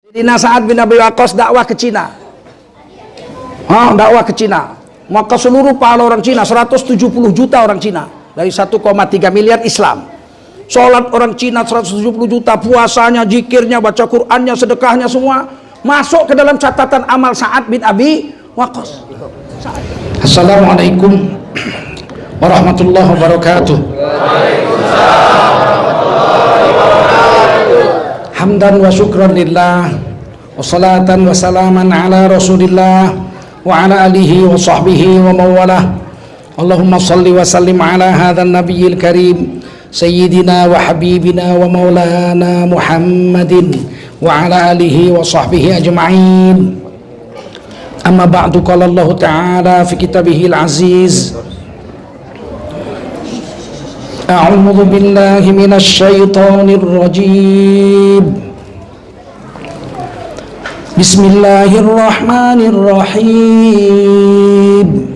Sayyidina Sa'ad bin Abi Waqqas dakwah ke Cina. Dakwah ke Cina. Maka seluruh pahala orang Cina, 170 juta orang Cina dari 1,3 miliar Islam. Sholat orang Cina 170 juta, puasanya, zikirnya, baca Qur'annya, sedekahnya semua masuk ke dalam catatan amal Sa'ad bin Abi Waqqas. Assalamualaikum warahmatullahi wabarakatuh. Hamdan wa syukran lillah, wa salatan wa salaman ala rasulillah wa ala alihi wa sahbihi wa mawalah. Allahumma salli wa sallim ala hadhan nabiyil karim sayyidina wa habibina wa maulana Muhammadin wa ala alihi wa sahbihi ajma'in. Amma ba'du, qala Allah ta'ala fi kitabihil aziz, a'udzu billahi minasy syaithanir rajim. Bismillahirrahmanirrahim.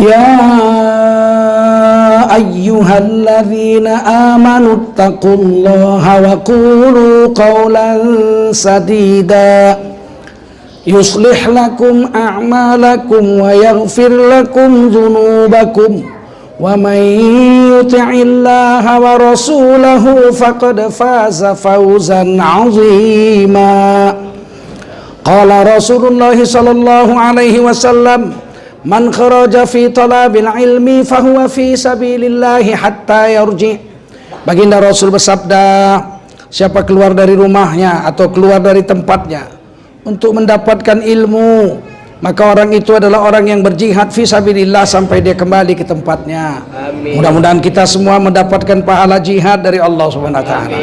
Ya ayyuhalladzina amanu taqullaha wa qulu qawlan sadida yuslih lakum a'malakum wa yaghfir lakum dhunubakum wa man yuti'illaha wa rasulahu faqad faza fawzan 'azima. Qala Rasulullah sallallahu alaihi wasallam, man kharaja fi talabil ilmi fahuwa fi sabilillahi hatta yarji. Baginda Rasul bersabda, siapa keluar dari rumahnya atau keluar dari tempatnya untuk mendapatkan ilmu, maka orang itu adalah orang yang berjihad fi sabilillah sampai dia kembali ke tempatnya. Amin. Mudah-mudahan kita semua mendapatkan pahala jihad dari Allah Subhanahu wa taala.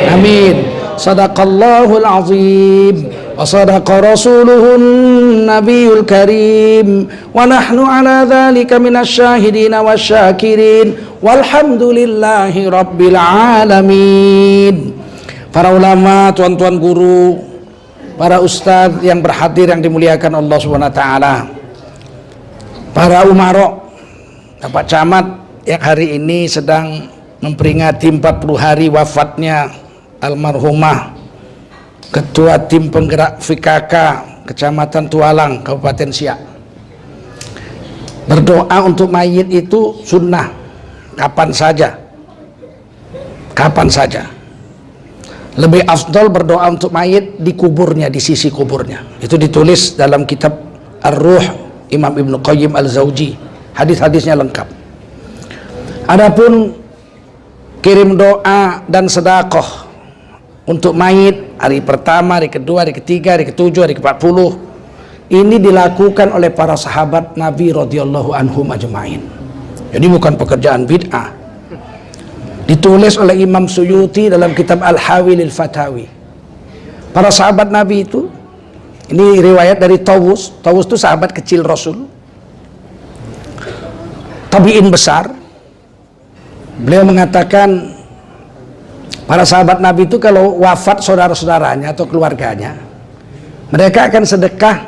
Amin. Sadaqallahul azim wa sadaqa rasuluhun nabiyul karim wa nahnu ala dzalika minasyahidin wasyakirin walhamdulillahi rabbil alamin. Para ulama, tuan-tuan guru, para ustadz yang berhadir yang dimuliakan Allah Subhanahu wa taala, para umarok, Bapak Camat yang hari ini sedang memperingati 40 hari wafatnya almarhumah Ketua Tim Penggerak PKK Kecamatan Tualang, Kabupaten Siak. Berdoa untuk mayit itu sunnah, kapan saja. Kapan saja. Lebih afdal berdoa untuk mayit di kuburnya, di sisi kuburnya. Itu ditulis dalam kitab Ar-Ruh Imam Ibnu Qayyim Al-Zawji. Hadis-hadisnya lengkap. Adapun kirim doa dan sedekah untuk mayit hari pertama, hari kedua, hari ketiga, hari ketujuh, hari ke-40, ini dilakukan oleh para sahabat Nabi radhiyallahu anhum ajma'in. Jadi bukan pekerjaan bid'ah. Ditulis oleh Imam Suyuti dalam kitab Al-Hawilil Fatawi. Para sahabat Nabi itu, ini riwayat dari Tawus. Tawus itu sahabat kecil Rasul, tabi'in besar. Beliau mengatakan para sahabat Nabi itu kalau wafat saudara-saudaranya atau keluarganya, mereka akan sedekah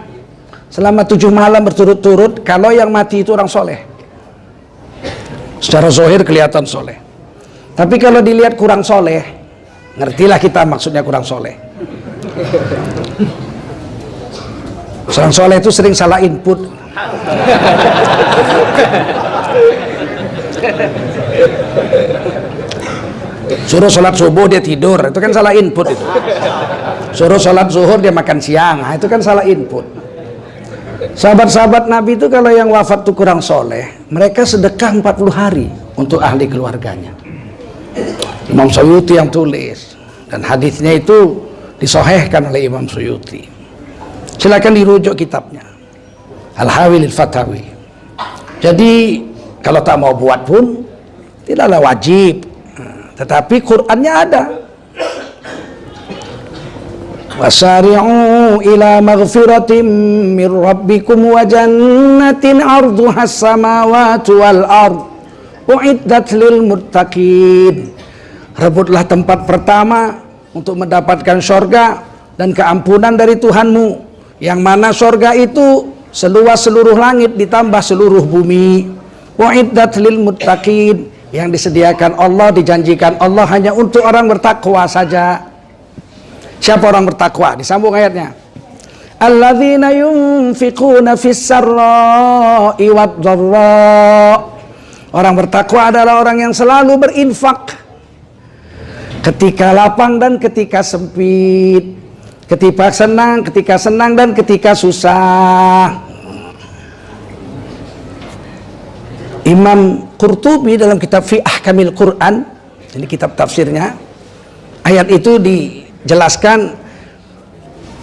selama 7 malam berturut-turut kalau yang mati itu orang soleh. Secara zahir kelihatan soleh. Tapi kalau dilihat kurang soleh, ngertilah kita maksudnya kurang soleh. Orang soleh itu sering salah input. Suruh sholat subuh dia tidur, itu kan salah input itu. Suruh sholat zuhur dia makan siang, itu kan salah input. Sahabat-sahabat Nabi itu kalau yang wafat itu kurang soleh, mereka sedekah 40 hari untuk ahli keluarganya. Imam Suyuti yang tulis, dan hadisnya itu disahihkan oleh Imam Suyuti. Silakan dirujuk kitabnya Al-Hawilil Fatawi. Jadi kalau tak mau buat pun tidaklah wajib, tetapi Qur'annya ada. Wasari'u ila maghfiratin min rabbikum wa jannatin 'arduhas samawati wal ard u'iddat lil muttaqin. Rebutlah tempat pertama untuk mendapatkan surga dan keampunan dari Tuhanmu, yang mana surga itu seluas seluruh langit ditambah seluruh bumi. U'iddat lil muttaqin, yang disediakan Allah, dijanjikan Allah hanya untuk orang bertakwa saja. Siapa orang bertakwa? Disambung ayatnya. Alladzina yunfiquna fis sarra'i wad dharra. Orang bertakwa adalah orang yang selalu berinfak ketika lapang dan ketika sempit, ketika senang dan ketika susah. Imam Qurtubi dalam kitab Fi Ahkamil Quran, ini kitab tafsirnya, ayat itu dijelaskan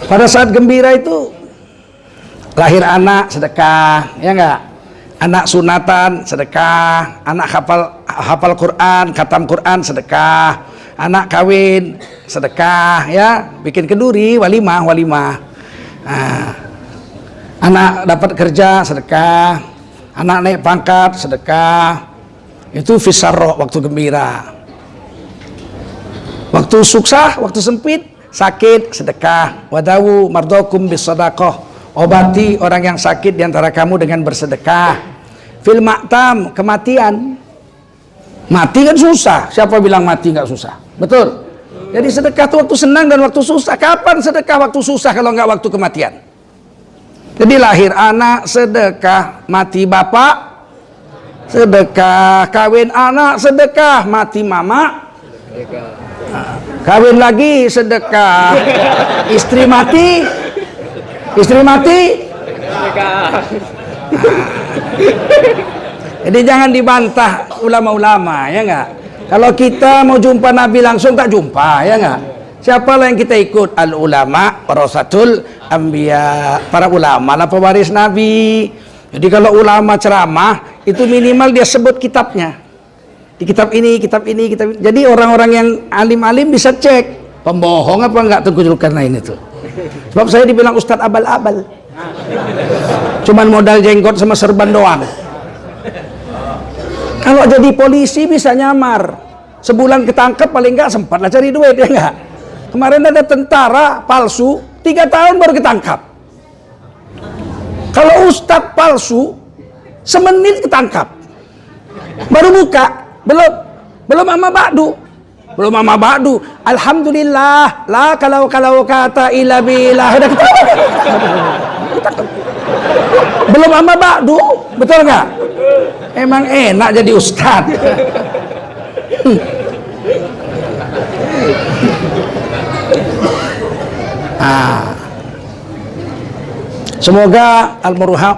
pada saat gembira itu lahir anak sedekah, ya enggak? Anak sunatan sedekah, anak hafal Quran, khatam Quran sedekah, anak kawin sedekah, ya, bikin kenduri walimah. Nah, anak dapat kerja sedekah, anak naik pangkat sedekah. Itu fisarro, waktu gembira. Waktu susah, waktu sempit, sakit sedekah. Wadawu mardokum bisadaqah. Obati orang yang sakit diantara kamu dengan bersedekah. Fil ma'tam, kematian. Mati kan susah. Siapa bilang mati nggak susah? Betul. Jadi sedekah itu waktu senang dan waktu susah. Kapan sedekah waktu susah kalau nggak waktu kematian? Jadi lahir anak sedekah, mati bapak sedekah, kawin anak sedekah, mati mama kawin lagi sedekah, istri mati sedekah. Jadi jangan dibantah ulama-ulama, ya enggak? Kalau kita mau jumpa Nabi langsung tak jumpa, ya enggak? Siapalah yang kita ikut? Al ulama warasatul anbiya. Para ulama lah pewaris Nabi. Jadi kalau ulama ceramah itu minimal dia sebut kitabnya. Di kitab ini. Jadi orang-orang yang alim-alim bisa cek pembohong apa enggak Tengku Zulkarnain itu. Sebab saya dibilang Ustadz abal-abal. Cuman modal jenggot sama serban doang. Kalau jadi polisi bisa nyamar, sebulan ketangkep paling enggak sempatlah cari duit, ya enggak? Kemarin ada tentara palsu 3 tahun baru ketangkap. Kalau ustadz palsu semenit ketangkap, baru buka, belum ama ba'du, alhamdulillah, la kalau kata ila billah, udah ketangkap. Belum ama ba'du, betul nggak? Emang enak jadi ustadz. Semoga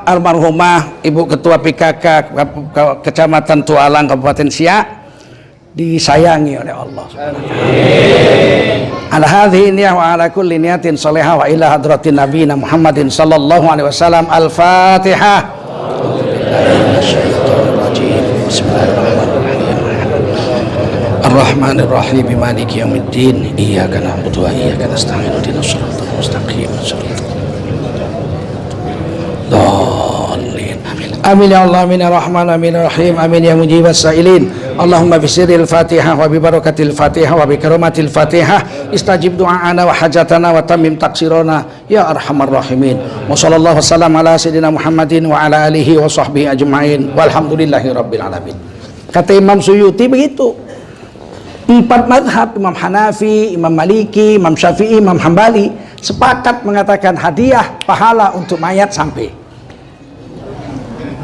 almarhumah Ibu Ketua PKK Kecamatan Tualang Kabupaten Siak disayangi oleh Allah. Ala hadhihi niyah wa ala kulli niyatin salihah wa ila hadratin nabiyina Muhammadin sallallahu alaihi wasallam. Al-Fatihah. Ar-Rahmanir Rahim Maliki Yaumiddin. Iyyaka na'budu wa iyyaka nasta'in. Ihdinas siratal mustaqim. Amin ya Allah, amin ya Rahman, amin ya Rahim, amin ya Mujibas Sa'ilin. Allahumma bisiril Fatihah wa bi barakatil Fatihah wa bi karamatil Fatihah istajib du'ana wa hajatana wa tamim taksirona ya arhamar rahimin. Wa sallallahu wasallam ala sayyidina Muhammadin wa ala alihi wa sahbihi ajma'in walhamdulillahi rabbil alamin. Kata Imam Suyuti begitu. 4 mazhab, Imam Hanafi, Imam Maliki, Imam Syafi'i, Imam Hambali sepakat mengatakan hadiah pahala untuk mayat sampai.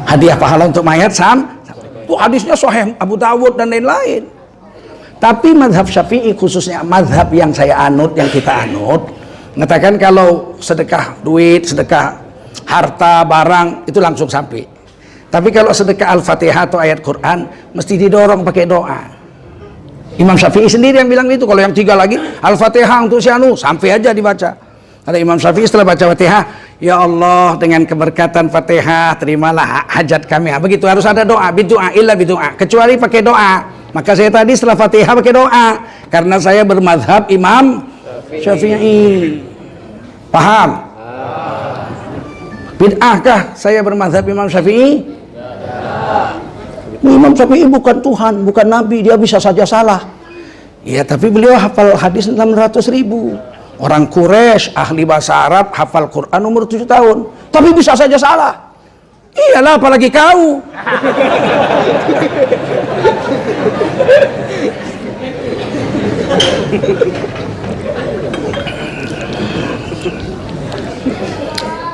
Hadiah pahala untuk mayat itu hadisnya sahih Abu Dawud dan lain-lain. Tapi mazhab Syafi'i, khususnya mazhab yang saya anut, yang kita anut, mengatakan kalau sedekah duit, sedekah harta, barang itu langsung sampai. Tapi kalau sedekah Al-Fatihah atau ayat Quran mesti didorong pakai doa. Imam Syafi'i sendiri yang bilang itu. Kalau yang 3 lagi Al-Fatihah untuk si anu sampai aja dibaca. Ada Imam Syafi'i setelah baca Fatihah, ya Allah dengan keberkatan Fatihah terimalah hajat kami. Begitu, harus ada doa, bidu'a illa bidu'a, kecuali pakai doa. Maka saya tadi setelah Fatihah pakai doa karena saya bermadhab Imam Syafi'i. Paham? Bid'ahkah saya bermadhab Imam Syafi'i? Imam Syafi'i bukan Tuhan, bukan Nabi, dia bisa saja salah. Ya, tapi beliau hafal hadis 600.000. Orang Quraisy, ahli bahasa Arab, hafal Quran umur 7 tahun. Tapi bisa saja salah. Iyalah, apalagi kau.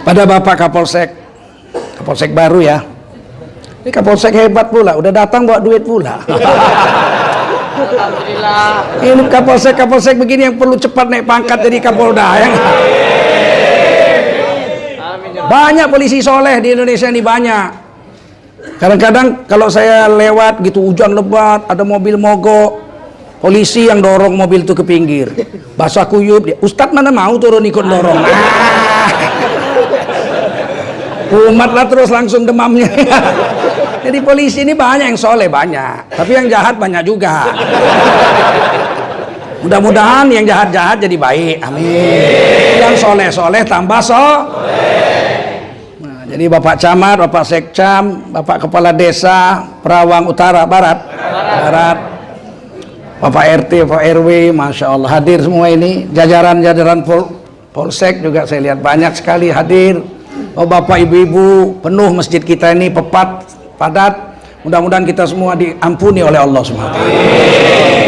Pada Bapak Kapolsek baru ya. Ini Kapolsek hebat pula, udah datang bawa duit pula. Alhamdulillah. Ini Kapolsek begini yang perlu cepat naik pangkat jadi Kapolda ya. Banyak polisi soleh di Indonesia ini, banyak. Kadang-kadang kalau saya lewat gitu hujan lebat, ada mobil mogok, polisi yang dorong mobil itu ke pinggir, basah kuyup, Ustadz mana mau turun ikut dorong. Umat lah terus langsung demamnya. Jadi polisi ini banyak yang soleh, banyak, tapi yang jahat banyak juga. Mudah-mudahan yang jahat-jahat jadi baik, amin. Yang soleh-soleh tambah Nah, jadi Bapak Camat, Bapak Sekcam, Bapak Kepala Desa Perawang Utara Barat, Bapak RT, Bapak RW, Masya Allah hadir semua ini. Jajaran-jajaran Polsek juga saya lihat banyak sekali hadir. Oh Bapak Ibu-ibu, penuh masjid kita ini, padat. Mudah-mudahan kita semua diampuni oleh Allah SWT.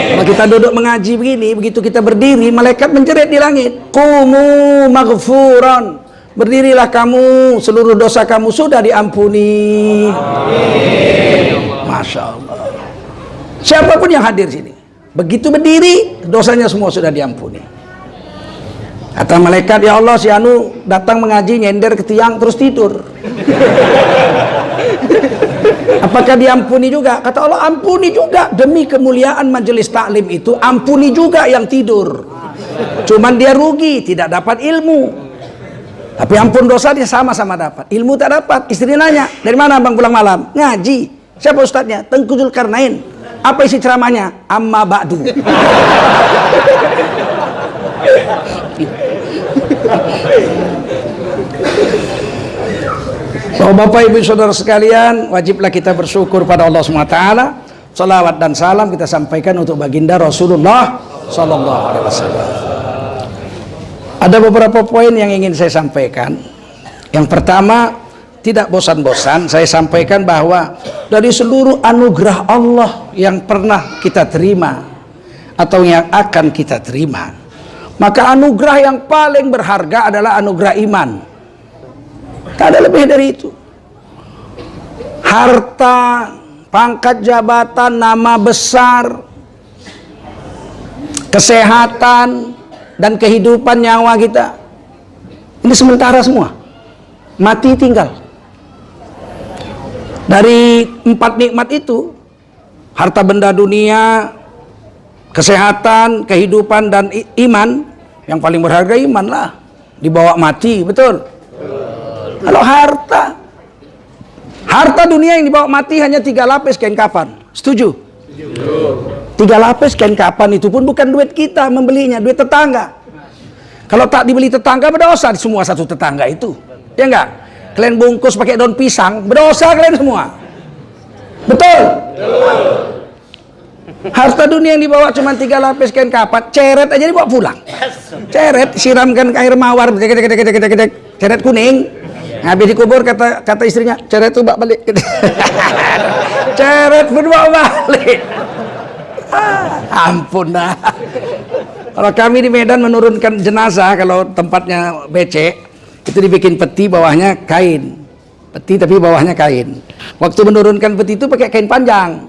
Kalau kita duduk mengaji begini, begitu kita berdiri, malaikat menjerit di langit, Qumu maghfuran, berdirilah kamu, seluruh dosa kamu sudah diampuni. Masya Allah. Siapapun yang hadir sini, begitu berdiri, dosanya semua sudah diampuni. Kata malaikat, ya Allah, si Anu datang mengaji, nyender ke tiang, terus tidur. Apakah diampuni juga? Kata Allah, ampuni juga. Demi kemuliaan majelis taklim itu, ampuni juga yang tidur. Cuman dia rugi, tidak dapat ilmu. Tapi ampun dosa dia sama-sama dapat. Ilmu tak dapat. Istri nanya, dari mana bang pulang malam? Ngaji. Siapa ustadznya? Tengku Zulkarnain. Apa isi ceramahnya? Amma ba'du. So, Bapak Ibu Saudara sekalian, wajiblah kita bersyukur pada Allah SWT. Salawat dan salam kita sampaikan untuk baginda Rasulullah Sallallahu Alaihi Wasallam. Ada beberapa poin yang ingin saya sampaikan. Yang pertama, tidak bosan-bosan saya sampaikan bahwa dari seluruh anugerah Allah yang pernah kita terima atau yang akan kita terima, maka anugerah yang paling berharga adalah anugerah iman. Tak ada lebih dari itu. Harta, pangkat jabatan, nama besar, kesehatan, dan kehidupan nyawa kita, ini sementara semua. Mati tinggal. Dari 4 nikmat itu, harta benda dunia, kesehatan, kehidupan, dan iman, yang paling berharga iman lah. Dibawa mati, betul? Kalau harta dunia yang dibawa mati hanya 3 lapis kain kafan. Setuju? 3 lapis kain kafan itu pun bukan duit kita membelinya, duit tetangga. Kalau tak dibeli tetangga, berdosa semua satu tetangga itu. Ya enggak? Kalian bungkus pakai daun pisang, berdosa kalian semua. Betul? Harta dunia yang dibawa cuma 3 lapis kain kafan, ceret aja dibawa pulang. Ceret, siramkan air mawar, ceret kuning. Habis dikubur kata istrinya, ceret tuh bawa balik. Ceret pun bawa balik. Ampun dah. Kalau kami di Medan menurunkan jenazah, kalau tempatnya BC, itu dibikin peti, bawahnya kain. Peti tapi bawahnya kain. Waktu menurunkan peti itu pakai kain panjang.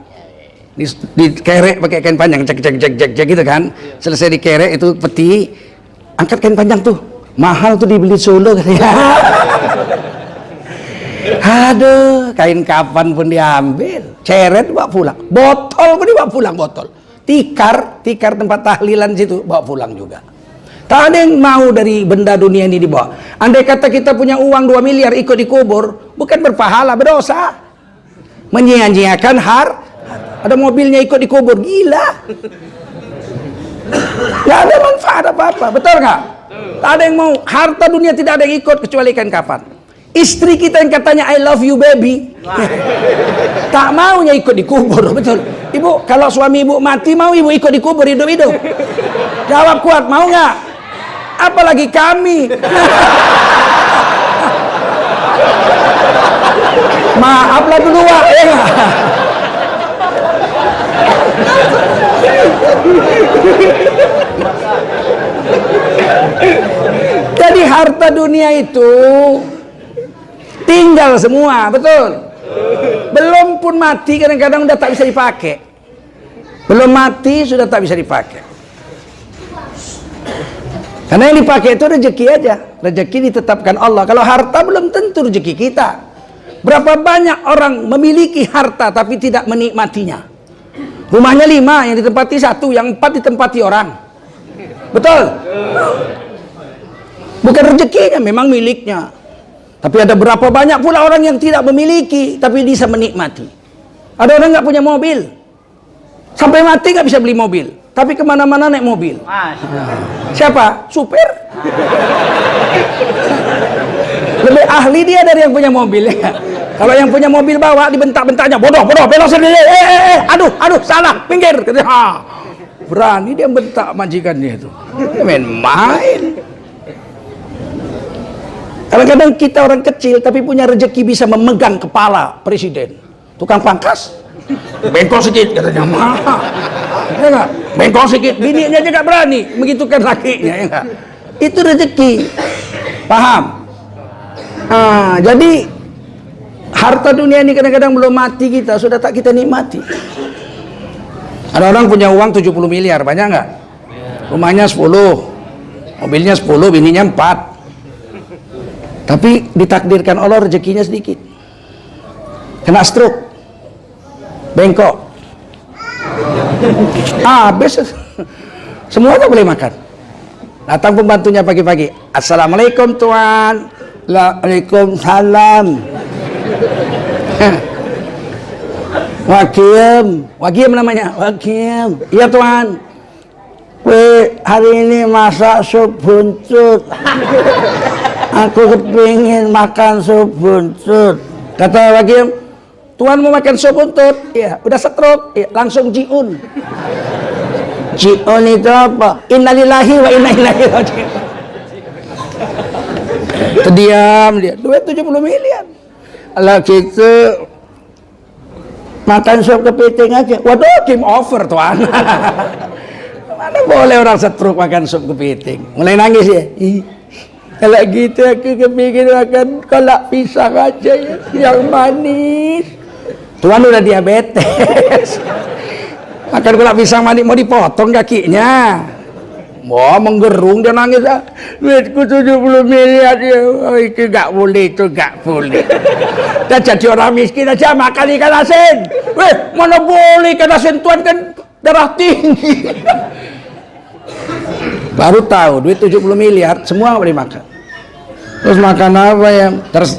Dikerek pakai kain panjang, cek gitu kan. Selesai dikerek itu peti, angkat kain panjang tuh. Mahal tuh dibeli Solo katanya. Aduh, kain kapan pun diambil, ceret bawa pulang, botol pun dibawa pulang, botol, tikar tempat tahlilan situ bawa pulang juga. Tak ada yang mau dari benda dunia ini dibawa. Andai kata kita punya uang 2 miliar ikut dikubur, bukan berpahala, berdosa, menyia-nyiakan ada mobilnya ikut dikubur, gila, nggak ada manfaat apa-apa, betul nggak? Tak ada yang mau, harta dunia tidak ada yang ikut kecuali kain kapan. Istri kita yang katanya I love you baby, tak maunya ikut dikubur, betul? Ibu, kalau suami ibu mati, mau ibu ikut dikubur hidup-hidup? Jawab kuat, mau nggak? Apalagi kami. Maaflah berdua, ya nggak? Jadi harta dunia itu tinggal semua, betul? Belum pun mati kadang-kadang udah tak bisa dipakai. Belum mati sudah tak bisa dipakai. Karena yang dipakai itu rezeki aja. Rezeki ditetapkan Allah. Kalau harta belum tentu rezeki kita. Berapa banyak orang memiliki harta tapi tidak menikmatinya. Rumahnya 5, yang ditempati 1, yang 4 ditempati orang. Betul? Bukan rezekinya, memang miliknya. Tapi ada berapa banyak pula orang yang tidak memiliki tapi bisa menikmati. Ada orang nggak punya mobil, sampai mati nggak bisa beli mobil, tapi kemana-mana naik mobil. Siapa? Supir. Lebih ahli dia dari yang punya mobil ya. Kalau yang punya mobil bawa dibentak-bentaknya, bodoh, belok sini, aduh, salah, pinggir. Berani dia bentak majikannya itu. Main. Kadang-kadang kita orang kecil tapi punya rezeki bisa memegang kepala presiden, tukang pangkas, bengkok sedikit katanya, ya enggak? Bengkok sedikit, bininya juga berani begitukan lakinya, ya enggak? Itu rezeki, paham? Jadi harta dunia ini kadang-kadang belum mati kita sudah tak kita nikmati. Ada orang punya uang 70 miliar, banyak nggak? Rumahnya 10, mobilnya 10, bininya 4. Tapi ditakdirkan Allah rezekinya sedikit. Kena stroke. Bengkok. Habis. Semua tak boleh makan. Datang pembantunya pagi-pagi. Assalamualaikum tuan. Waalaikumsalam. Wakiem namanya. Wakiem. Iya tuan. Hari ini masak sup buntut. Aku kepingin makan sup buntut. Kata Wakiem, tuan mau makan sup buntut? Iya, udah stroke. Ya, langsung jiun. Jiun itu apa? Innalillahi wa inna ilaihi raji'un. Terdiam dia. Duit 70 miliar. Kalau gitu makan sup kepiting aja. Waduh, game over tuan. Mana boleh orang stroke makan sup kepiting? Mulai nangis ya. Kalau gitu aku kepingin makan kolak pisang aja ya, yang manis. Tuan udah diabetes. Makan kolak pisang manis mau dipotong kakinya. Wah, menggerung dia nangis. Duitku 70 miliar ya. Oh, itu gak boleh, itu gak boleh. Dan jadi orang miskin aja makan ikan asin. Mana boleh ikan asin, tuan kan darah tinggi. Baru tahu duit 70 miliar semua nggak boleh makan. Terus makan apa ya?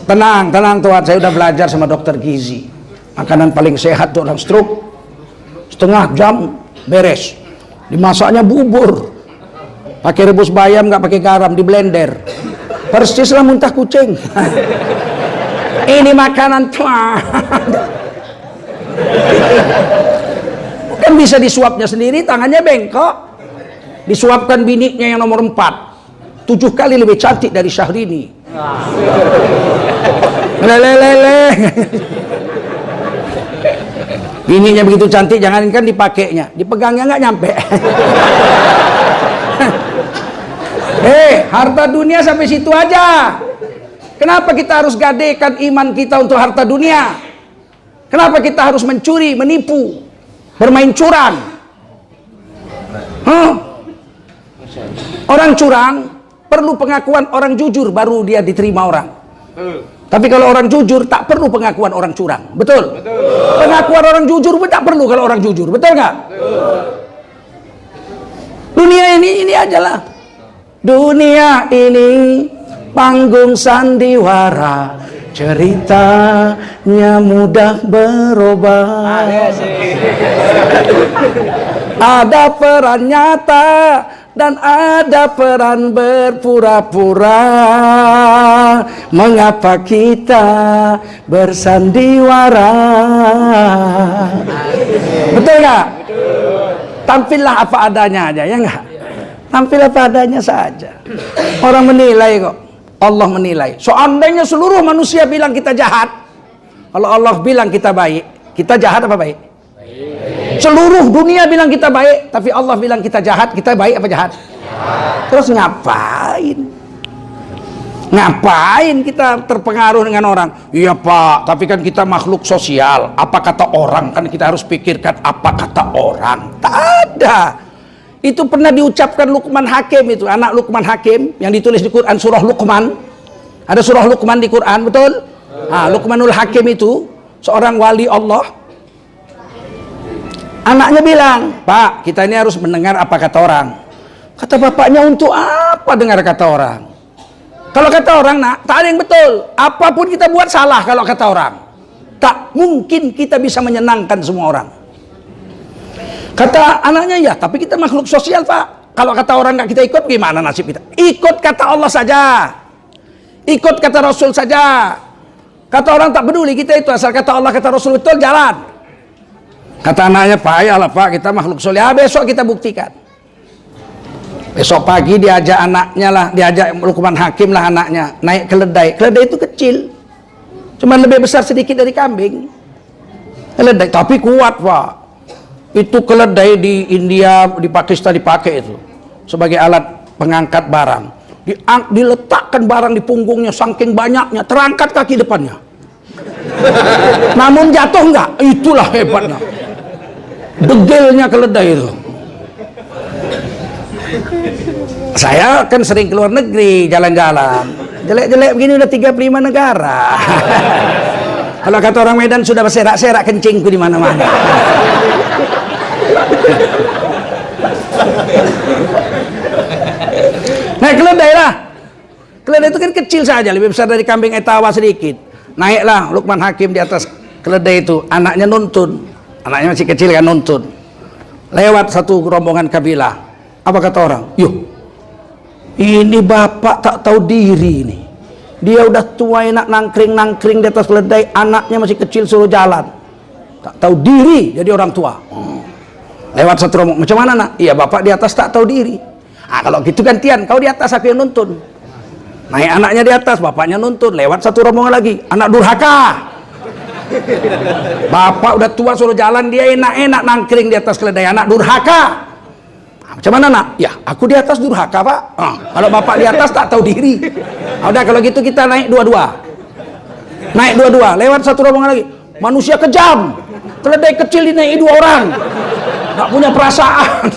Tenang tuan, saya udah belajar sama dokter gizi. Makanan paling sehat tuh orang stroke, setengah jam beres. Dimasaknya bubur, pakai rebus bayam, nggak pakai garam, di blender. Persis lah muntah kucing. Ini makanan tuan. Kan bisa disuapnya sendiri, tangannya bengkok. Disuapkan biniknya yang nomor 4, 7 kali lebih cantik dari Syahrini. Lele. Bininya begitu cantik, jangankan dipakainya, dipegangnya nggak nyampe. Harta dunia sampai situ aja. Kenapa kita harus gadekan iman kita untuk harta dunia? Kenapa kita harus mencuri, menipu, bermain curang? Orang curang perlu pengakuan orang jujur baru dia diterima orang. Tapi kalau orang jujur tak perlu pengakuan orang curang. Betul? Pengakuan orang jujur pun tak perlu kalau orang jujur. Betul nggak? Dunia ini aja lah. Dunia ini panggung sandiwara, ceritanya mudah berubah. Ada peran nyata dan ada peran berpura-pura. Mengapa kita bersandiwara? Betul nggak? Tampillah apa adanya aja, ya nggak? Tampil apa adanya saja. Orang menilai kok. Allah menilai. Seandainya seluruh manusia bilang kita jahat, kalau Allah bilang kita baik, kita jahat apa baik? Seluruh dunia bilang kita baik, tapi Allah bilang kita jahat. Kita baik apa jahat? Terus ngapain? Ngapain kita terpengaruh dengan orang? Iya Pak, tapi kan kita makhluk sosial. Apa kata orang? Kan kita harus pikirkan apa kata orang. Tak ada. Itu pernah diucapkan Luqman Hakim, itu anak Luqman Hakim yang ditulis di Quran, surah Luqman. Ada surah Luqman di Quran, betul? Luqmanul Hakim itu seorang wali Allah. Anaknya bilang, Pak, kita ini harus mendengar apa kata orang. Kata bapaknya, untuk apa dengar kata orang? Kalau kata orang, nak, tak ada yang betul. Apapun kita buat salah kalau kata orang. Tak mungkin kita bisa menyenangkan semua orang. Kata anaknya, ya, tapi kita makhluk sosial, Pak. Kalau kata orang nggak kita ikut, gimana nasib kita? Ikut kata Allah saja. Ikut kata Rasul saja. Kata orang tak peduli kita itu, asal kata Allah, kata Rasul betul, jalan. Kata anaknya, payahlah Pak, kita makhluk soleh. Besok kita buktikan. Besok pagi diajak anaknya lah, diajak Luqman Hakim lah anaknya naik keledai. Keledai itu kecil, cuma lebih besar sedikit dari kambing. Keledai, tapi kuat Pak. Itu keledai di India, di Pakistan dipakai itu sebagai alat pengangkat barang. Diletakkan barang di punggungnya saking banyaknya, terangkat kaki depannya. Namun jatuh enggak? Itulah hebatnya. Degelnya keledai itu. Saya kan sering keluar negeri jalan-jalan. Jelek-jelek begini udah 35 negara. Kalau kata orang Medan sudah berserak-serak kencingku di mana-mana. Naik keledai lah. Keledai itu kan kecil saja, lebih besar dari kambing etawa sedikit. Naiklah Luqman Hakim di atas keledai itu, anaknya nuntun. Anaknya masih kecil kan, nuntun. Lewat satu rombongan kabilah. Apa kata orang? Yuh, ini bapak tak tahu diri ini. Dia udah tua enak nangkring di atas keledai, anaknya masih kecil suruh jalan. Tak tahu diri jadi orang tua. Lewat satu rombongan, macam mana nak? Iya bapak di atas tak tahu diri. Kalau gitu gantian, kau di atas aku yang nuntun. Naik anaknya di atas, bapaknya nuntun. Lewat satu rombongan lagi, anak durhaka. Bapak udah tua suruh jalan, dia enak-enak nangkring di atas keledai, anak durhaka. Macam mana nak? Ya aku di atas durhaka Pak. Kalau bapak di atas tak tahu diri. Udah kalau gitu kita naik dua-dua. Naik dua-dua, lewat satu rombongan lagi, manusia kejam. Keledai kecil dinaiki 2 orang, nggak punya perasaan.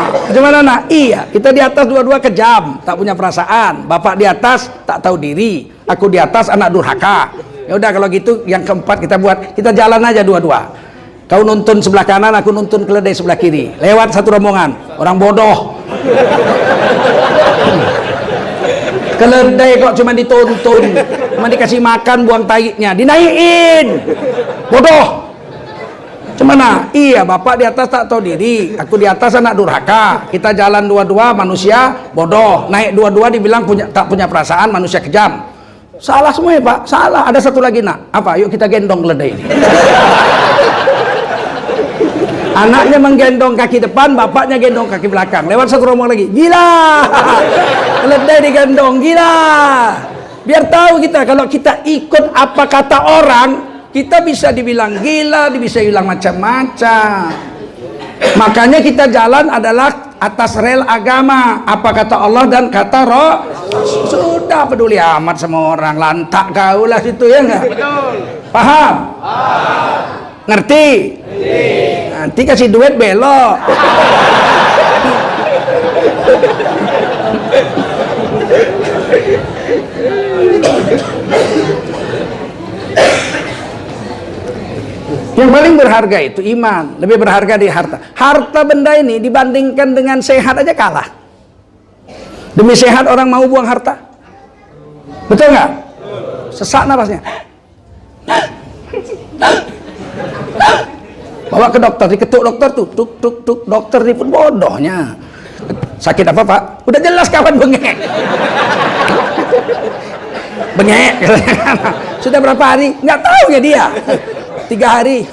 Macam mana nak? Iya, kita di atas dua-dua kejam, tak punya perasaan. Bapak di atas tak tahu diri, aku di atas anak durhaka. Ya udah kalau gitu yang keempat kita buat, kita jalan aja dua-dua. Kau nuntun sebelah kanan, aku nuntun keledai sebelah kiri. Lewat satu rombongan, orang bodoh. Keledai kok cuma dituntun, cuma dikasih makan, buang taiknya, dinaikin. Bodoh. Cemana? Iya, bapak di atas tak tahu diri, aku di atas anak durhaka. Kita jalan dua-dua, manusia bodoh. Naik dua-dua dibilang tak punya perasaan, manusia kejam. Salah semua ya Pak, salah. Ada satu lagi nak, apa? Yuk kita gendong keledai ini. Anaknya menggendong kaki depan, bapaknya gendong kaki belakang. Lewat satu rombongan lagi, gila. Keledai digendong, gila. Biar tahu kita, kalau kita ikut apa kata orang, kita bisa dibilang gila, bisa bilang macam-macam. Makanya kita jalan adalah atas rel agama, apa kata Allah dan kata Roh. Sudah peduli amat sama orang, lantak kau lah situ ya enggak? Paham? Ngerti? Nanti kasih duit belok. Yang paling berharga itu iman, lebih berharga di harta. Harta benda ini dibandingkan dengan sehat aja kalah. Demi sehat orang mau buang harta. Betul nggak? Sesak napasnya. Bawa ke dokter, diketuk dokter tuh, tuk, dokter ini pun bodohnya. Sakit apa Pak? Udah jelas kapan bengek. Bengek. Sudah berapa hari? Nggak tahu ya dia. 3 hari.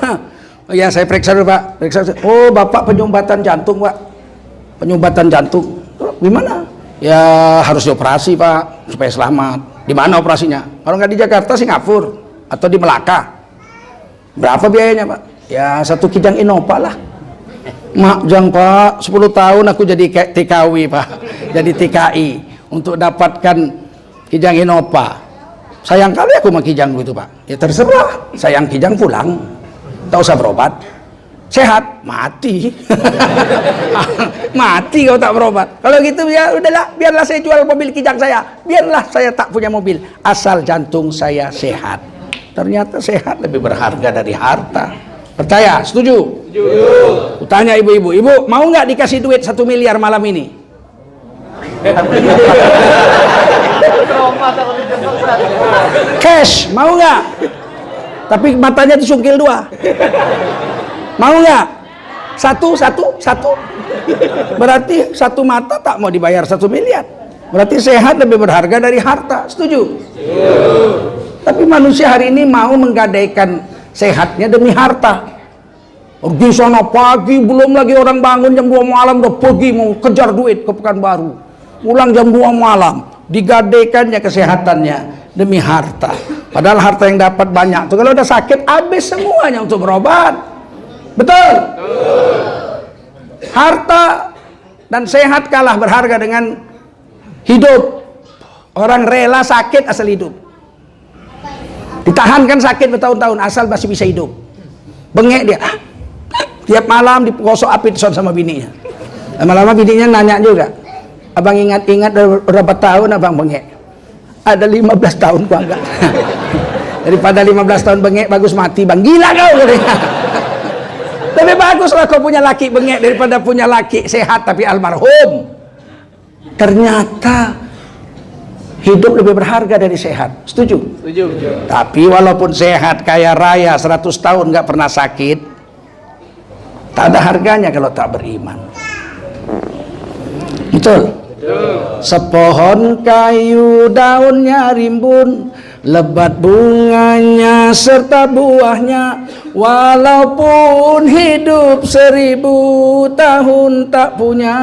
Oh ya saya periksa dulu Pak. Oh bapak penyumbatan jantung Pak. Penyumbatan jantung. Gimana? Ya harus dioperasi Pak supaya selamat. Di mana operasinya? Kalau nggak di Jakarta, Singapura atau di Melaka. Berapa biayanya Pak? Ya 1 kijang Innova lah. Mak jang Pak, 10 tahun aku jadi TKW Pak, jadi TKI untuk dapatkan kijang Innova. Sayang kali aku sama kijang gitu Pak. Ya terserah, sayang kijang pulang, tak usah berobat. Sehat, mati. Mati kalau tak berobat. Kalau gitu ya udahlah, biarlah saya jual mobil kijang saya, biarlah saya tak punya mobil, asal jantung saya sehat. Ternyata sehat lebih berharga dari harta. Percaya? Setuju? Setuju. Tanya ibu-ibu, ibu mau nggak dikasih duit 1 miliar malam ini? Cash, mau nggak? Tapi matanya disungkil 2. Mau nggak? Satu. Berarti 1 mata tak mau dibayar 1 miliar. Berarti sehat lebih berharga dari harta. Setuju? Setuju. Tapi manusia hari ini mau menggadaikan sehatnya demi harta. Pergi sana pagi, belum lagi orang bangun jam 2 malam udah pergi mau kejar duit ke Pekanbaru. Pulang jam 2 malam, digadaikannya kesehatannya demi harta. Padahal harta yang dapat banyak tuh kalau udah sakit habis semuanya untuk berobat. Betul? Harta dan sehat kalah berharga dengan hidup. Orang rela sakit asal hidup. Ditahankan sakit bertahun-tahun asal masih bisa hidup. Bengek dia. Tiap malam digosok api sama bininya. Lama-lama bininya nanya juga, abang ingat-ingat berapa tahun abang bengek? Ada 15 tahun gua enggak. Daripada 15 tahun bengek bagus mati bang, gila kau katanya. Lebih bagus lah kau punya laki bengek daripada punya laki sehat tapi almarhum. Ternyata hidup lebih berharga dari sehat. Setuju? Setuju. Tapi walaupun sehat kaya raya 100 tahun nggak pernah sakit, tak ada harganya kalau tak beriman. Betul? Sepohon kayu daunnya rimbun, lebat bunganya serta buahnya, walaupun hidup 1000 tahun tak punya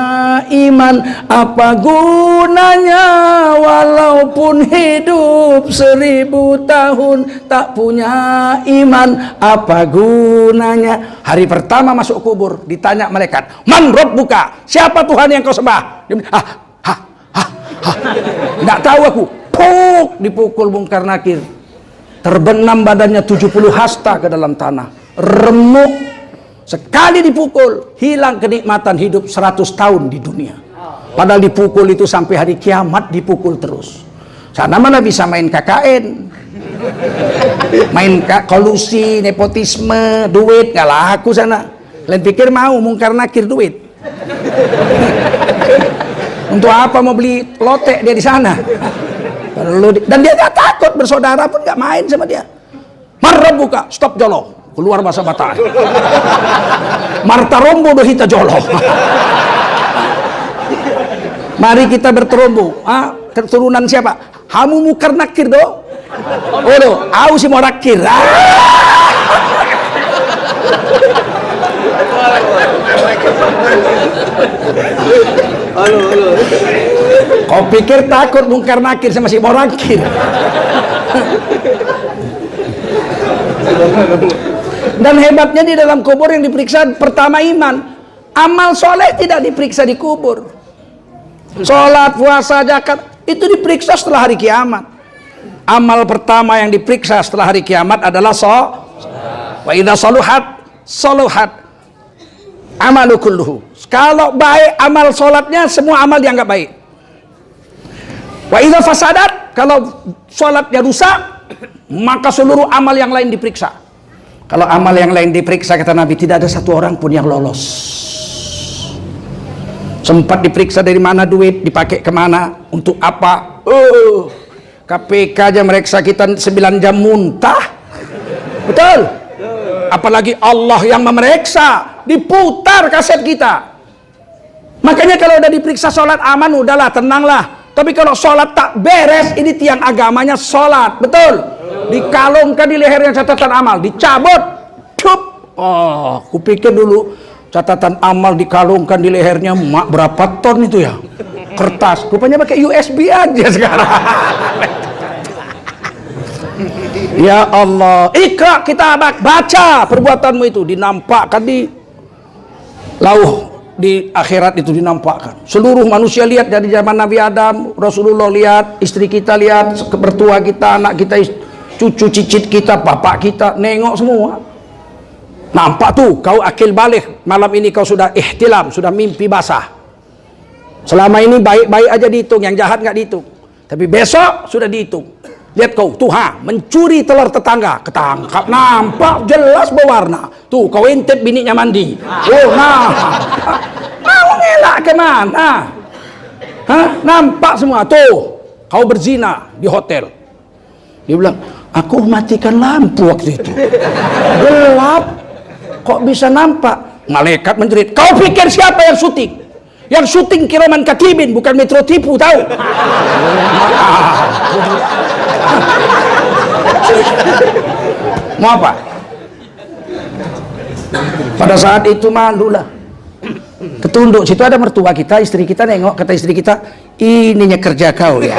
iman, apa gunanya? Walaupun hidup 1000 tahun tak punya iman, apa gunanya? Hari pertama masuk kubur ditanya malaikat, man rabbuka, siapa Tuhan yang kau sembah? Dia bilang, nggak tahu aku. Puk, dipukul Mungkar Nakir, terbenam badannya 70 hasta ke dalam tanah, remuk. Sekali dipukul hilang kenikmatan hidup 100 tahun di dunia. Padahal dipukul itu sampai hari kiamat dipukul terus. Sana mana bisa main KKN, main kolusi, nepotisme, duit nggak laku sana. Kalian pikir mau Mungkar Nakir duit? Untuk apa mau beli lotek dia di sana? Dan dia nggak takut, bersaudara pun nggak main sama dia. Marah buka, stop jolo, keluar bahasa Batak. Marta rombo dohita jolo. Mari kita berterombo. Keturunan siapa? Hamu Mungkar Nakir do. Oh do, aku si mau rakir. Halo. Kau pikir takut Mungkar Nakir sama si Morakir? Dan hebatnya di dalam kubur yang diperiksa pertama iman. Amal soleh tidak diperiksa di kubur. Sholat, puasa, zakat itu diperiksa setelah hari kiamat. Amal pertama yang diperiksa setelah hari kiamat adalah wa idza saluhat amalu kulluhu. Kalau baik amal sholatnya, semua amal dianggap baik. Wa idza fasadat, kalau sholatnya rusak, maka seluruh amal yang lain diperiksa. Kalau amal yang lain diperiksa, kata Nabi, tidak ada satu orang pun yang lolos. Sempat diperiksa dari mana duit, dipakai kemana, untuk apa. KPK aja meriksa kita 9 jam muntah. Betul? Apalagi Allah yang memeriksa, diputar kaset kita. Makanya kalau udah diperiksa sholat aman, udahlah, tenanglah. Tapi kalau sholat tak beres, ini tiang agamanya sholat. Betul? Dikalungkan di lehernya catatan amal, dicabut, cup. Oh, kupikir dulu catatan amal dikalungkan di lehernya, mak berapa ton itu ya? Kertas, rupanya pakai USB aja sekarang. Ya Allah, ikra kitabak, baca perbuatanmu itu, dinampakkan di lauh di akhirat itu, dinampakkan. Seluruh manusia lihat, dari zaman Nabi Adam, Rasulullah lihat, istri kita lihat, mertua kita, anak kita, cucu cicit kita, bapak kita, nengok semua. Nampak tuh, kau akil balik, malam ini kau sudah ihtilam, sudah mimpi basah. Selama ini baik-baik aja dihitung, yang jahat nggak dihitung. Tapi besok sudah dihitung. Lihat kau, tuh mencuri telur tetangga, ketangkap, nampak jelas berwarna. Tuh, kau intip biniknya mandi. Oh, mau ngelak ke mana? Nampak semua. Tuh, kau berzina di hotel. Dia bilang, aku matikan lampu waktu itu. Gelap, kok bisa nampak? Malaikat menjerit, kau pikir siapa yang syuting? Yang syuting kiraman katibin, bukan Metro Tipu, tahu? Mau apa? Pada saat itu malulah. Ketunduk, situ ada mertua kita, istri kita nengok, kata istri kita, ininya kerja kau ya.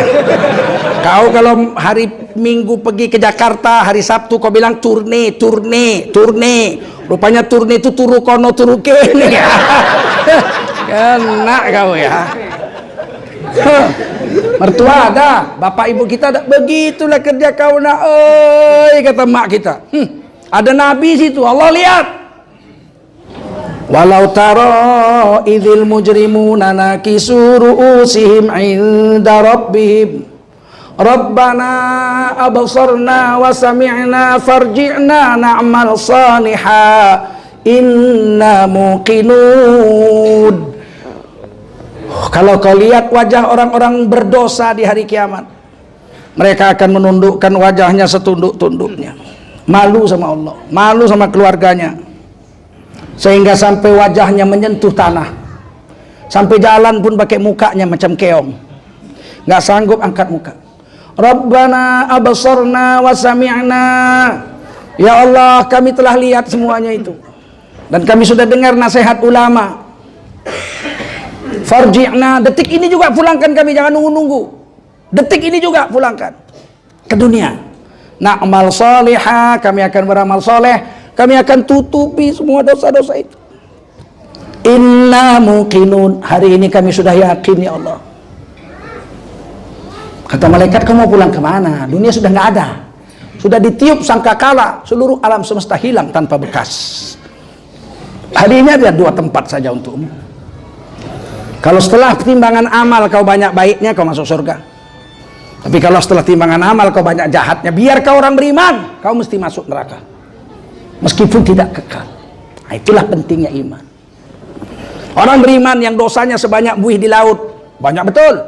Kau kalau hari Minggu pergi ke Jakarta, hari Sabtu kau bilang turne. Rupanya turne itu turu kono turu kene. Kena kau ya. Mertua ada, bapak ibu kita ada. Begitulah kerja kau nak, oi, kata mak kita. Ada nabi situ, Allah lihat. Walau tara idzil mujrimuna nakisu ru'usihim 'inda rabbihim Rabbana absarna wa sami'na farji'na na'mal salihan inna muqinun. Kalau kau lihat wajah orang-orang berdosa di hari kiamat, mereka akan menundukkan wajahnya setunduk-tunduknya, malu sama Allah, malu sama keluarganya, sehingga sampai wajahnya menyentuh tanah, sampai jalan pun pakai mukanya macam keong, nggak sanggup angkat muka. Rabbana absarna wa sami'na, ya Allah kami telah lihat semuanya itu dan kami sudah dengar nasihat ulama. Farji'na, detik ini juga pulangkan kami, jangan nunggu-nunggu. Detik ini juga pulangkan ke dunia. Na'mal salihah, kami akan beramal soleh, kami akan tutupi semua dosa-dosa itu. Inna muqinun, hari ini kami sudah yakin ya Allah. Kata malaikat, kamu mau pulang kemana? Dunia sudah nggak ada, sudah ditiup sangkakala, seluruh alam semesta hilang tanpa bekas. Hari ini ada 2 tempat saja untukmu. Kalau setelah timbangan amal kau banyak baiknya, kau masuk surga. Tapi kalau setelah timbangan amal kau banyak jahatnya, biar kau orang beriman, kau mesti masuk neraka, meskipun tidak kekal. Nah, itulah pentingnya iman. Orang beriman yang dosanya sebanyak buih di laut, banyak betul.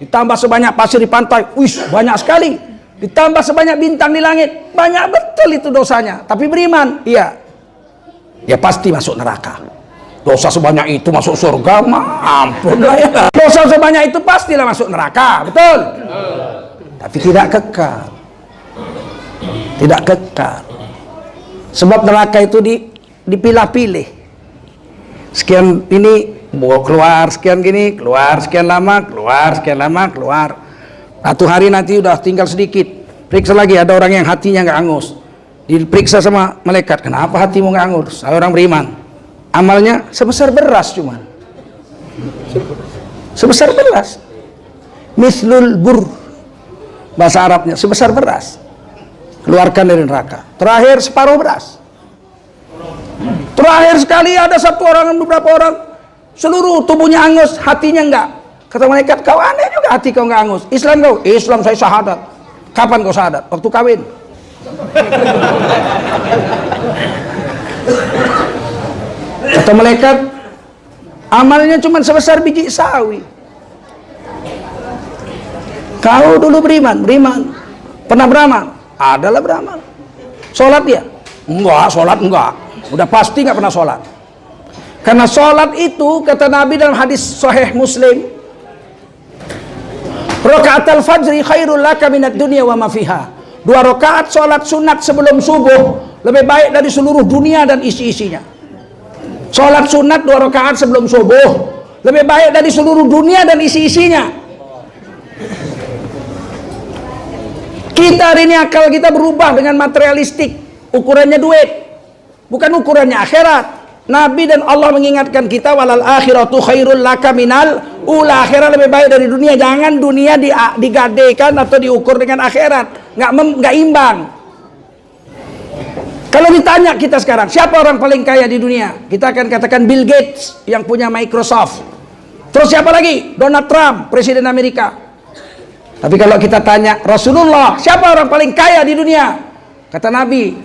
Ditambah sebanyak pasir di pantai, banyak sekali. Ditambah sebanyak bintang di langit, banyak betul itu dosanya. Tapi beriman, iya, ya pasti masuk neraka. Dosa sebanyak itu masuk surga, ampun lah ya. Dosa sebanyak itu pastilah masuk neraka, betul? Tapi tidak kekal. Tidak kekal. Sebab neraka itu dipilah-pilih. Sekian ini keluar, sekian gini, keluar, sekian lama, keluar, sekian lama, keluar. Satu hari nanti udah tinggal sedikit. Periksa lagi, ada orang yang hatinya nggak angus. Diperiksa sama malaikat, kenapa hatimu nggak angus? Saya orang beriman. Amalnya sebesar beras cuman. Sebesar beras. Mislul bur. Bahasa Arabnya sebesar beras. Keluarkan dari neraka. Terakhir separuh beras. Terakhir sekali ada satu orang, beberapa orang, seluruh tubuhnya angus, hatinya enggak. Kata malaikat, kau aneh juga hati kau enggak angus. Islam kau? Islam saya syahadat. Kapan kau syahadat? Waktu kawin. Kata malaikat, amalnya cuma sebesar biji sawi. Kau dulu beriman. Pernah beramal? Adalah beramal. Sholat ya? Enggak, sholat enggak. Udah pasti enggak pernah sholat. Karena sholat itu, kata Nabi dalam hadis Sahih Muslim, rakaatul fajri khairul laka minad dunya wa ma fiha. 2 rakaat sholat sunat sebelum subuh lebih baik dari seluruh dunia dan isi-isinya. Sholat sunat 2 rakaat sebelum subuh lebih baik dari seluruh dunia dan isi-isinya. Kita hari ini akal kita berubah dengan materialistik. Ukurannya duit, bukan ukurannya akhirat. Nabi dan Allah mengingatkan kita, walal akhiratu khairul laka minal ula. Akhirat lebih baik dari dunia. Jangan dunia digadekan atau diukur dengan akhirat. Nggak imbang. Kalau ditanya kita sekarang, siapa orang paling kaya di dunia? Kita akan katakan Bill Gates yang punya Microsoft. Terus siapa lagi? Donald Trump, Presiden Amerika. Tapi kalau kita tanya Rasulullah, siapa orang paling kaya di dunia? Kata Nabi,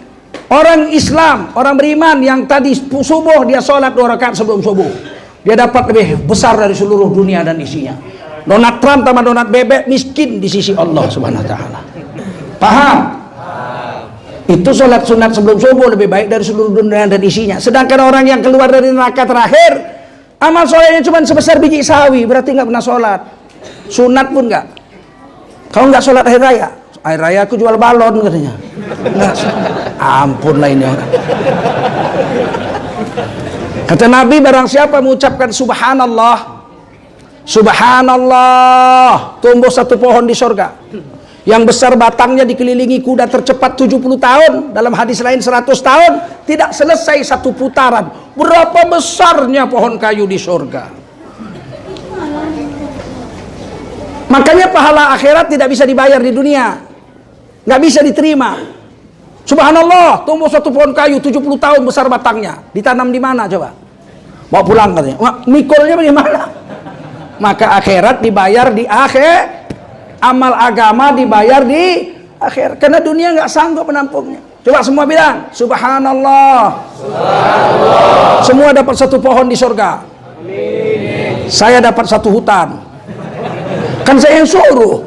orang Islam, orang beriman yang tadi subuh dia sholat 2 rakaat sebelum subuh. Dia dapat lebih besar dari seluruh dunia dan isinya. Donald Trump sama Donald Bebek miskin di sisi Allah Subhanahu wa taala. Paham? Itu sholat sunat sebelum subuh lebih baik dari seluruh dunia dan isinya. Sedangkan orang yang keluar dari neraka terakhir, amal sholatnya cuma sebesar biji sawi, berarti nggak pernah sholat. Sunat pun nggak. Kau nggak sholat hari raya? Hari raya aku jual balon katanya. Nggak, ampun lah ini orang. Kata Nabi, barang siapa mengucapkan subhanallah, subhanallah, tumbuh 1 pohon di surga yang besar batangnya dikelilingi kuda tercepat 70 tahun, dalam hadis lain 100 tahun, tidak selesai 1 putaran. Berapa besarnya pohon kayu di surga. Makanya pahala akhirat tidak bisa dibayar di dunia, nggak bisa diterima. Subhanallah, tumbuh 1 pohon kayu 70 tahun besar batangnya, ditanam di mana coba? Mau pulang katanya. Mikulnya bagaimana? Maka akhirat dibayar di akhir. Amal agama dibayar di akhir, karena dunia nggak sanggup menampungnya. Coba semua bilang subhanallah. Subhanallah. Semua dapat 1 pohon di surga. Amin. Saya dapat 1 hutan. Kan saya yang suruh.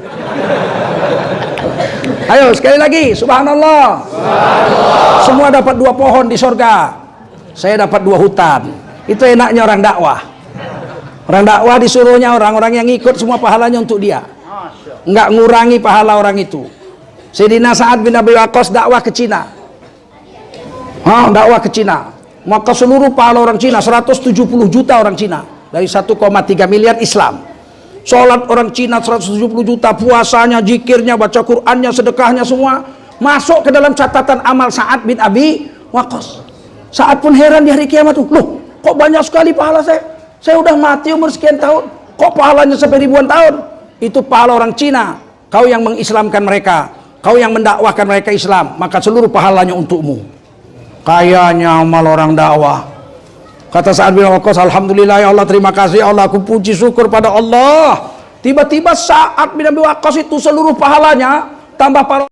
Ayo sekali lagi subhanallah. Subhanallah. Semua dapat 2 pohon di surga. Saya dapat 2 hutan. Itu enaknya orang dakwah. Orang dakwah disuruhnya orang-orang yang ikut semua pahalanya untuk dia. Enggak ngurangi pahala orang itu. Sayyidina Sa'ad bin Abi Waqqas dakwah ke Cina. Dakwah ke Cina. Maka seluruh pahala orang Cina, 170 juta orang Cina dari 1,3 miliar Islam. Sholat orang Cina 170 juta, puasanya, zikirnya, baca Qur'annya, sedekahnya semua masuk ke dalam catatan amal Sa'ad bin Abi Waqqas. Sa'ad pun heran di hari kiamat tuh, loh, kok banyak sekali pahala saya? Saya udah mati umur sekian tahun, kok pahalanya sampai ribuan tahun? Itu pahala orang Cina. Kau yang mengislamkan mereka, kau yang mendakwahkan mereka Islam, maka seluruh pahalanya untukmu. Kayaknya amal orang dakwah. Kata Sa'ad bin Waqqas, alhamdulillah ya Allah, terima kasih Allah, aku puji syukur pada Allah. Tiba-tiba Sa'ad bin Abi Waqqas itu seluruh pahalanya tambah pahala